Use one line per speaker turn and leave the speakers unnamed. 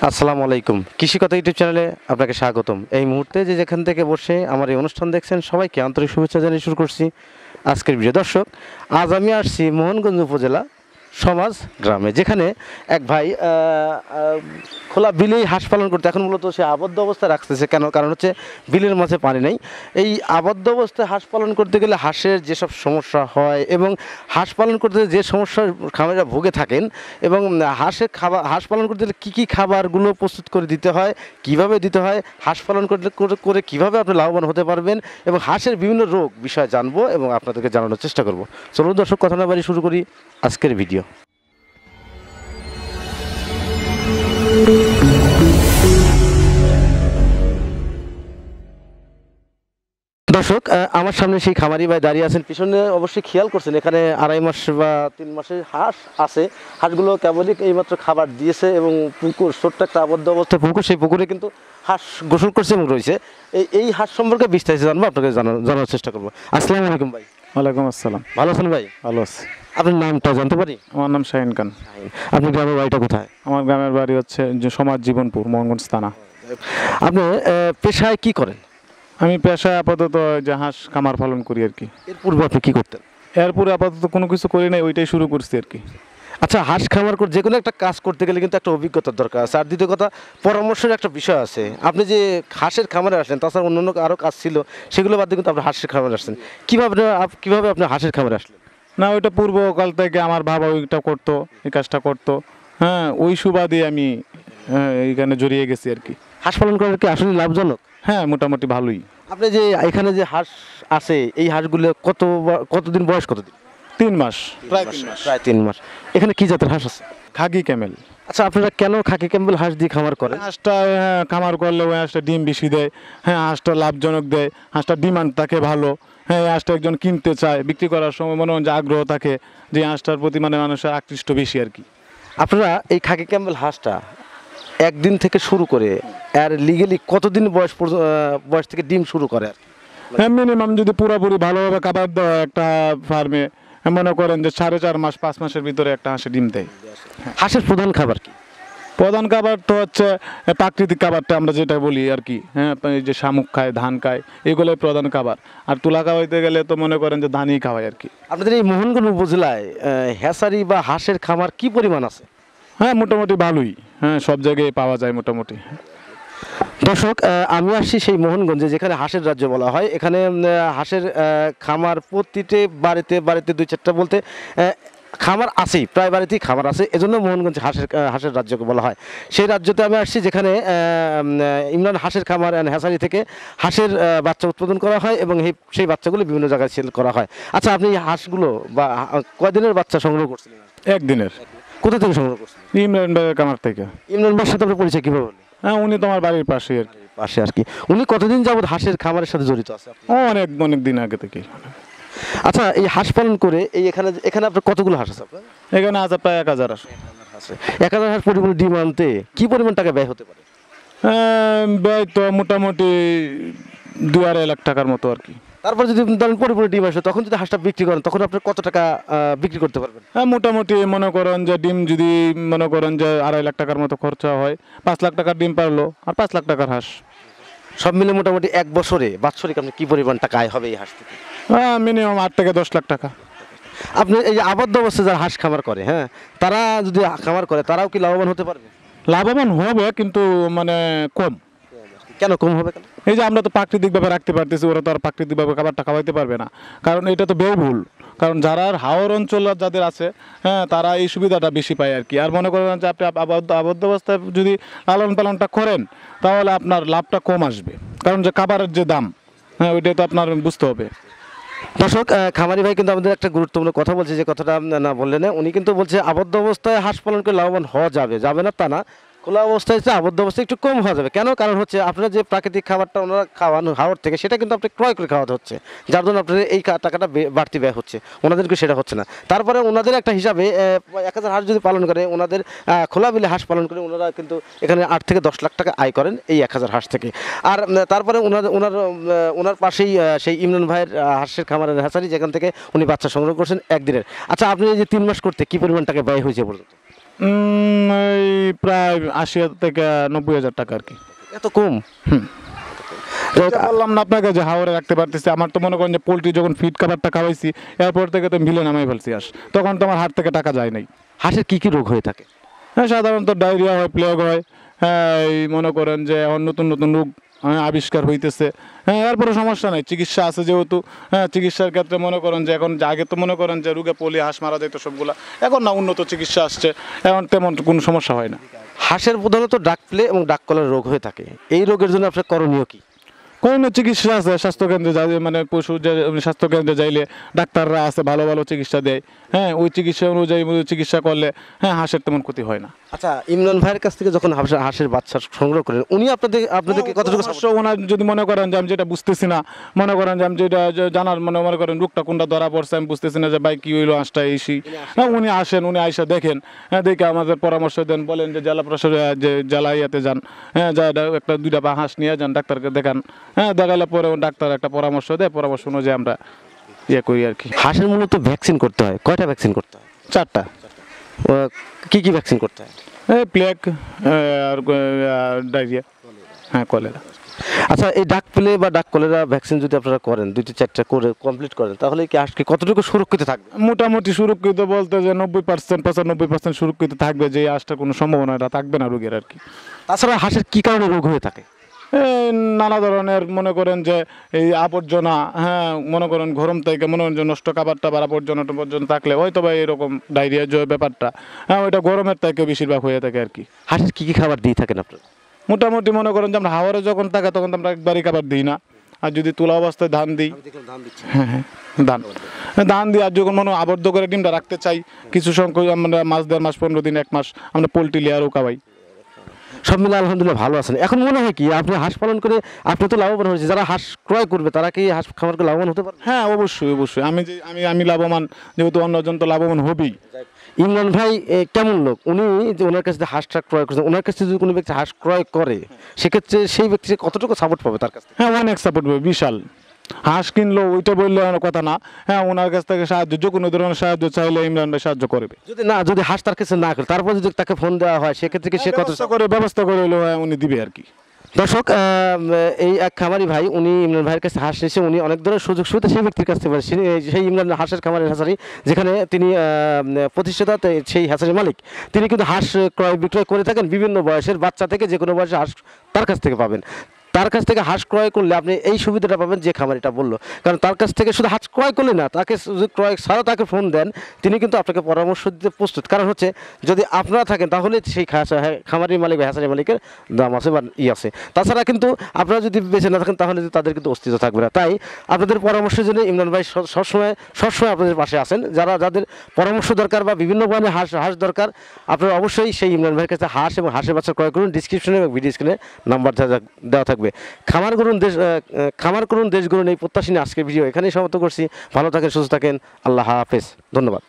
আসসালামু আলাইকুম, কৃষিকথা ইউটিউব চ্যানেলে আপনাকে স্বাগতম। এই মুহূর্তে যেখান থেকে বসে আমার এই অনুষ্ঠান দেখছেন সবাইকে আন্তরিক শুভেচ্ছা জানিয়ে শুরু করছি আজকের ভিডিও। দর্শক, আজ আমি আসছি মোহনগঞ্জ উপজেলা সমাজ গ্রামে, যেখানে এক ভাই খোলা বিলেই হাঁস পালন করতে এখন মূলত সে আবদ্ধ অবস্থায় রাখতেছে। কারণ হচ্ছে বিলের মাঝে পানি নেই। এই আবদ্ধ অবস্থায় হাঁস পালন করতে গেলে হাঁসের যেসব সমস্যা হয় এবং হাঁস পালন করতে যে সমস্যার খামারিরা ভুগে থাকেন এবং হাঁস পালন করতে গেলে কী কী খাবারগুলো প্রস্তুত করে দিতে হয়, কিভাবে দিতে হয়, হাঁস পালন করে কীভাবে আপনি লাভবান হতে পারবেন এবং হাঁসের বিভিন্ন রোগ বিষয়ে জানবো এবং আপনাদেরকে জানানোর চেষ্টা করব। চলুন দর্শক, কথা না বাড়ি শুরু করি আজকের ভিডিও। দর্শক, আমার সামনে সেই খামারি ভাই দাঁড়িয়ে আছেন। পিছনে অবশ্যই খেয়াল করছেন এখানে 2.5 মাস বা 3 মাসের হাঁস আছে। হাঁসগুলো কেবলই এইমাত্র খাবার দিয়েছে এবং পুকুর, ছোট্ট একটা আবদ্ধ অবস্থায় পুকুর, সেই পুকুরে কিন্তু হাঁস গোসল করছে এবং রয়েছে। এই হাঁস সম্পর্কে বিস্তারিত জানবো, আপনাকে জানার চেষ্টা করবো। আসসালামু আলাইকুম ভাই।
ওয়ালাইকুম আসসালাম।
ভালো আছেন ভাই?
ভালো আছি।
আপনার নামটা জানতে পারি?
আমার নাম শাহিন খান।
আপনি গ্রামের বাড়িটা কোথায়?
আমার গ্রামের বাড়ি হচ্ছে যে সমাজ জীবনপুর, মোহনগঞ্জ থানা।
আপনি পেশায় কি করেন?
আমি পেশায় আপাতত যে হাঁস খামার পালন করি আর কি।
এর পূর্বে আপনি কি করতেন?
এরপরে আপাতত কোনো কিছু করি নাই, ওইটাই শুরু করছি আর কি।
আচ্ছা, হাঁস খামার করে যে কোনো একটা কাজ করতে গেলে কিন্তু একটা অভিজ্ঞতার দরকার আছে, আর দ্বিতীয় কথা পরামর্শের একটা বিষয় আছে। আপনি যে হাঁসের খামারে আসলেন, তাছাড়া অন্যান্য আরও কাজ ছিল, সেগুলো বাদ দিয়ে কিন্তু আপনি হাঁসের খামারে আসছেন। কীভাবে আপনি হাঁসের খামারে আসলেন?
না, ওইটা পূর্বকাল থেকে আমার বাবা ওইটা করতো, এই কাজটা করতো। হ্যাঁ, ওই সুবাদে আমি এইখানে জড়িয়ে গেছি আর কি।
হাঁস পালন করা কি আসলে লাভজনক?
হ্যাঁ, মোটামুটি ভালোই।
আপনি যে এখানে যে হাঁস আছে, এই হাঁসগুলো কতদিন বয়স, কতদিন?
3 মাস।
প্রায় 3 মাস। এখানে কি জাতের হাঁস আছে?
খাকি ক্যামেল।
আচ্ছা, আপনারা কেন খাকি ক্যাম্বেল হাঁস দিয়ে খামার করেন?
হাঁসটা খামার করলে ওই হাঁসটা ডিম বেশি দেয়। হ্যাঁ, হাঁসটা লাভজনক দেয়, হাঁসটা ডিমান্ড থাকে ভালো। হ্যাঁ, এই হাঁসটা একজন কিনতে চায়, বিক্রি করার সময় মনে হয় যে আগ্রহ থাকে, যে হাঁসটার প্রতি মানে মানুষের আকৃষ্ট বেশি আর কি।
আপনারা এই খাকি ক্যাম্বেল হাঁসটা একদিন থেকে শুরু করে আর লিগেলি কতদিন বয়স থেকে ডিম শুরু করে?
হ্যাঁ, মিনিমাম যদি পুরোপুরি ভালোভাবে খাবার দেওয়া একটা ফার্মে, মনে করেন যে 4.5 মাস 5 মাসের ভিতরে একটা হাঁসে ডিম দেয়।
হাঁসের প্রধান খাবার কি?
প্রধান খাবার তো হচ্ছে প্রাকৃতিক খাবারটা আমরা যেটা বলি আর কি। হ্যাঁ, এই যে শামুক খায়, ধান খায়, এগুলোই প্রধান খাবার। আর তুলা খাওয়াইতে গেলে তো মনে করেন যে ধানই খাওয়ায় আর কি।
আপনাদের এই মোহনগঞ্জ উপজেলায় হ্যাচারি বা হাঁসের খামার কি পরিমাণ আছে?
হ্যাঁ, মোটামুটি ভালোই। হ্যাঁ, সব জায়গায় পাওয়া যায় মোটামুটি।
দর্শক, আমি আসছি সেই মোহনগঞ্জে, যেখানে হাঁসের রাজ্য বলা হয়। এখানে হাঁসের খামার প্রতিটি বাড়িতে 2-4টা বলতে খামার আছেই, প্রায় বাড়িতেই খামার আছে। এজন্য মোহনগঞ্জ হাঁসের রাজ্যকে বলা হয়। সেই রাজ্যতে আমি আসছি যেখানে ইমরান হাঁসের খামার অ্যান্ড হ্যাচারি থেকে হাঁসের বাচ্চা উৎপাদন করা হয় এবং সেই বাচ্চাগুলো বিভিন্ন জায়গায় সেল করা হয়। আচ্ছা, আপনি এই হাঁসগুলো বা কয়দিনের বাচ্চা সংগ্রহ করছিলেন?
একদিনের।
কোথা থেকে সংগ্রহ করছিলেন?
ইমরান ভাইয়ের খামার থেকে।
ইমরান ভাইয়ের সাথে আপনার পরিচয় কীভাবে হলো?
হ্যাঁ, উনি তো আমার বাড়ির পাশে আর কি।
পাশে আর কি। উনি কতদিন যাবত হাঁসের খামারের সাথে জড়িত আছে?
অনেক অনেক দিন আগে থেকে।
আচ্ছা, এই হাঁস পালন করে এখানে আপনার কতগুলো হাঁস আছে আপনার?
এখানে আছে প্রায় 1000 হাঁস।
1000 হাঁস পরিমাণ ডিম আনতে কি পরিমাণ টাকা ব্যয় হতে পারে?
ব্যয় তো মোটামুটি 2-2.5 লাখ টাকার মতো আর কি।
তারপর যদি ধরেন পরিপূর্ণ ডিম আসে, তখন যদি হাঁসটা বিক্রি করেন, তখন আপনি কত টাকা বিক্রি করতে পারবেন?
হ্যাঁ, মোটামুটি মনে করেন যে ডিম যদি মনে করেন যে 2.5 লাখ টাকার মতো খরচা হয়, 5 লাখ টাকার ডিম পারলো আর 5 লাখ টাকার হাঁস।
সব মিলে মোটামুটি এক বছরে বাৎসরিক আপনি কি পরিমাণ টাকা আয় হবে এই হাঁস থেকে?
হ্যাঁ, মিনিমাম 8 থেকে 10 লাখ টাকা।
আপনি এই যে আবদ্ধ অবস্থায় যারা হাঁস খামার করে, হ্যাঁ, তারা যদি খামার করে, তারাও কি লাভবান হতে পারবে?
লাভবান হবে, কিন্তু মানে কম।
কেন কম হবে? কেন?
এই যে আমরা তো প্রাকৃতিকভাবে রাখতে পারতেছি, ওরা তো আর প্রাকৃতিকভাবে খাবারটা খাওয়াইতে পারবে না, কারণ এটা তো ব্যয়বহুল। কারণ যারা হাওর অঞ্চল যাদের আছে, হ্যাঁ, তারা এই সুবিধাটা বেশি পায় আর কি। আর মনে করেন যে আপনি আবদ্ধ অবস্থায় যদি লালন পালনটা করেন, তাহলে আপনার লাভটা কম আসবে, কারণ যে খাবারের যে দাম, হ্যাঁ, ওইটা তো আপনার বুঝতে হবে।
দর্শক, খামারি ভাই কিন্তু আমাদের একটা গুরুত্বপূর্ণ কথা বলছে, যে কথাটা না বললে না। উনি কিন্তু বলছে আবদ্ধ অবস্থায় হাঁস পালন করে লাভবান হওয়া যাবে না তা না, খোলা অবস্থায় আবদ্ধ অবস্থায় একটু কম হওয়া যাবে। কেন? কারণ হচ্ছে আপনারা যে প্রাকৃতিক খাবারটা ওনারা খাওয়ানো হাওর থেকে, সেটা কিন্তু আপনি ক্রয় করে খাওয়াতে হচ্ছে, যার জন্য আপনার এই টাকাটা বাড়তি ব্যয় হচ্ছে। ওনাদেরকে সেটা হচ্ছে না। তারপরে ওনাদের একটা হিসাবে 1000 হাঁস যদি পালন করে, ওনাদের খোলা বিলে হাঁস পালন করে ওনারা কিন্তু এখানে 8 থেকে 10 লাখ টাকা আয় করেন এই 1000 হাঁস থেকে। আর তারপরে ওনার পাশেই সেই ইমরান ভাইয়ের হাঁসের খামারের হ্যাচারি, যেখান থেকে উনি বাচ্চা সংগ্রহ করছেন একদিনের। আচ্ছা, আপনি এই যে 3 মাস করতে কি পরিমাণ টাকা ব্যয় হয়েছে পর্যন্ত?
এই প্রায় 80 থেকে 90 হাজার টাকা আর কি।
এত কম?
যেটা বললাম না আপনাকে যে হাওরে রাখতে পারতেছি, আমার তো মনে করেন যে পোলট্রি যখন ফিড খাবারটা খাওয়াইছি এরপর থেকে তো মিলে নামাই ফেলছি হাঁস, তখন তো আমার হাট থেকে টাকা যায় নাই।
হাঁসের কি কি রোগ হয়ে থাকে?
হ্যাঁ, সাধারণত ডায়রিয়া হয়, প্লেগ হয়, হ্যাঁ এই মনে করেন যে এখন নতুন নতুন রোগ আবিষ্কার হইতেছে। হ্যাঁ, এরপরে সমস্যা নাই, চিকিৎসা আছে যেহেতু। হ্যাঁ, চিকিৎসার ক্ষেত্রে মনে করেন যে এখন আগে তো মনে করেন যে রোগে পলি হাঁস মারা যেত সবগুলা, এখন না উন্নত চিকিৎসা আসছে, এখন তেমন কোনো সমস্যা হয় না।
হাঁসের প্রধানত ডাক প্লে এবং ডাক কলের রোগ হয়ে থাকে, এই রোগের জন্য আপনার করণীয় কি?
কোনো চিকিৎসা আছে স্বাস্থ্যকেন্দ্রে যাই, মানে পশু যে স্বাস্থ্যকেন্দ্রে যাইলে ডাক্তাররা আছে, ভালো ভালো চিকিৎসা দেয়। হ্যাঁ, ওই চিকিৎসা অনুযায়ী চিকিৎসা করলে হ্যাঁ হাঁসের তেমন ক্ষতি হয় না।
আচ্ছা, ইমরান ভাইয়ের কাছ থেকে যখন হাঁসের বাচ্চা সংগ্রহ করেন, উনি আপনাদেরকে কতটুকু
অবশ্য ওনার যদি মনে করেন যে আমি যেটা বুঝতেছি না, মনে করেন যে আমি যেটা জানার মনে করেন রোগটা কোনটা ধরা পড়ছে আমি বুঝতেছি না যে ভাই কি হইলো হাঁসটা এসি, হ্যাঁ উনি আসেন, উনি আইসা দেখেন, হ্যাঁ দেখে আমাদের পরামর্শ দেন, বলেন যে জেলা প্রশাসন যে জেলা ইয়াতে যান, হ্যাঁ যা একটা 2টা বা হাঁস নিয়ে যান, ডাক্তারকে দেখান। হ্যাঁ, দেখালে পরে ডাক্তার একটা পরামর্শ দেয়, পরামর্শ অনুযায়ী আমরা ইয়ে করি আর কি।
হাঁসের মূলত ভ্যাকসিন করতে হয়, কয়টা ভ্যাকসিন করতে হয়?
4টা।
কি কি ভ্যাকসিন করতে হয়?
এই প্লেগ আর ডায়রিয়া, হ্যাঁ কলেরা।
আচ্ছা, এই ডাক প্লে বা ডাক কলেরা ভ্যাকসিন যদি আপনারা করেন 2টি 4টা করে কমপ্লিট করেন, তাহলে কি হাঁসকে কতটুকু সুরক্ষিত থাকবে?
মোটামুটি সুরক্ষিত বলতে যে 90% 95% সুরক্ষিত থাকবে, যে আসটা কোনো সম্ভাবনা থাকবে না রোগের আর কি।
তাছাড়া হাঁসের কি কারণে রোগ হয়ে থাকে?
এই নানা ধরনের মনে করেন যে এই আবর্জনা, হ্যাঁ মনে করেন গরম থেকে মনে করেন যে নষ্ট খাবার টাবার আবর্জনা টবর্জনা থাকলে হয়তো বা এরকম ডায়রিয়া যে ব্যাপারটা, হ্যাঁ ওইটা গরমের থেকে বেশিরভাগ হয়ে থাকে আর কি।
হাঁসের কি কি খাবার দিয়ে থাকেন আপনারা?
মোটামুটি মনে করেন যে আমরা হাওয়ারে যখন থাকে তখন তো আমরা একবারই খাবার দিই না, আর যদি তোলা অবস্থায় ধান দিই। হ্যাঁ হ্যাঁ, ধান দিই। আর যখন মনে হয় আবদ্ধ করে ডিমটা রাখতে চাই কিছু সংখ্যক, আমরা মাস 1.5 মাস 15 দিন 1 মাস আমরা পোলট্রি লেয়ারও খাওয়াই।
সব মিলে আলহামদুলিল্লাহ ভালো আছেন। এখন মনে হয় কি আপনি হাঁস পালন করে আপনি তো লাভবান হয়েছে, যারা হাঁস ক্রয় করবে তারা কি হাঁস খামার করে লাভবান হতে পারবে?
হ্যাঁ অবশ্যই অবশ্যই, আমি লাভবান, যেহেতু অন্যজন তো লাভবান হবেই।
ইমরান ভাই কেমন লোক, উনি যে ওনার কাছে যে হাঁসটা ক্রয় করছেন, ওনার কাছে যদি কোনো ব্যক্তি হাঁস ক্রয় করে সেক্ষেত্রে সেই ব্যক্তি কতটুকু সাপোর্ট পাবে তার কাছ থেকে?
হ্যাঁ, অনেক সাপোর্ট পাবে, বিশাল। হাঁস কিনলো ওইটা বললে কথা না, হ্যাঁ ওনার কাছ থেকে সাহায্য, যে কোনো ধরনের সাহায্য চাইলে ইমরান ভাই সাহায্য করবে।
যদি হাঁস তার কাছে না করে তারপর যদি তাকে ফোন দেওয়া হয় সেক্ষেত্রে কি সে কত
ব্যবস্থা করে হলো উনি দিবে আর কি।
দর্শক, এই এক খামারি ভাই, উনি ইমরান ভাইয়ের কাছে হাঁস নিয়েছে, উনি অনেক ধরনের সুযোগ সুবিধা সেই ব্যক্তির কাছ থেকে পাচ্ছেন। সেই ইমরান হাঁসের খামারের হ্যাচারি যেখানে তিনি প্রতিষ্ঠাতা, সেই হ্যাচারির মালিক, তিনি কিন্তু হাঁস ক্রয় বিক্রয় করে থাকেন। বিভিন্ন বয়সের বাচ্চা থেকে যে কোনো বয়সের হাঁস তার কাছ থেকে পাবেন। তার কাছ থেকে হাঁস ক্রয় করলে আপনি এই সুবিধাটা পাবেন যে খামারিটা বললো, কারণ তার কাছ থেকে শুধু হাঁস ক্রয় করলে না, তাকে যদি ক্রয় ছাড়াও তাকে ফোন দেন, তিনি কিন্তু আপনাকে পরামর্শ দিতে প্রস্তুত। কারণ হচ্ছে যদি আপনারা থাকেন তাহলে সেই খামারি মালিক বা হ্যাচারি মালিকের দাম আছে বা আছে। তাছাড়া কিন্তু আপনারা যদি বেঁচে না থাকেন তাহলে তাদের কিন্তু অস্তিত্ব থাকবে না। তাই আপনাদের পরামর্শের জন্য ইমরান ভাই সবসময় আপনাদের পাশে আছেন। যাদের পরামর্শ দরকার বা বিভিন্ন ধরনের হাঁস দরকার, আপনারা অবশ্যই সেই ইমরান ভাইয়ের কাছে হাঁস এবং হাঁসের বাচ্চা ক্রয় করুন। ডিসক্রিপশনে এবং ভিডিও স্ক্রিনে নাম্বার দেওয়া থাকবে। খামার করুন দেশ গড়ুন, এই প্রত্যাশী নিয়ে আজকের ভিডিও এখানেই সমাপ্ত করছি। ভালো থাকেন, সুস্থ থাকেন, আল্লাহ হাফেজ, ধন্যবাদ।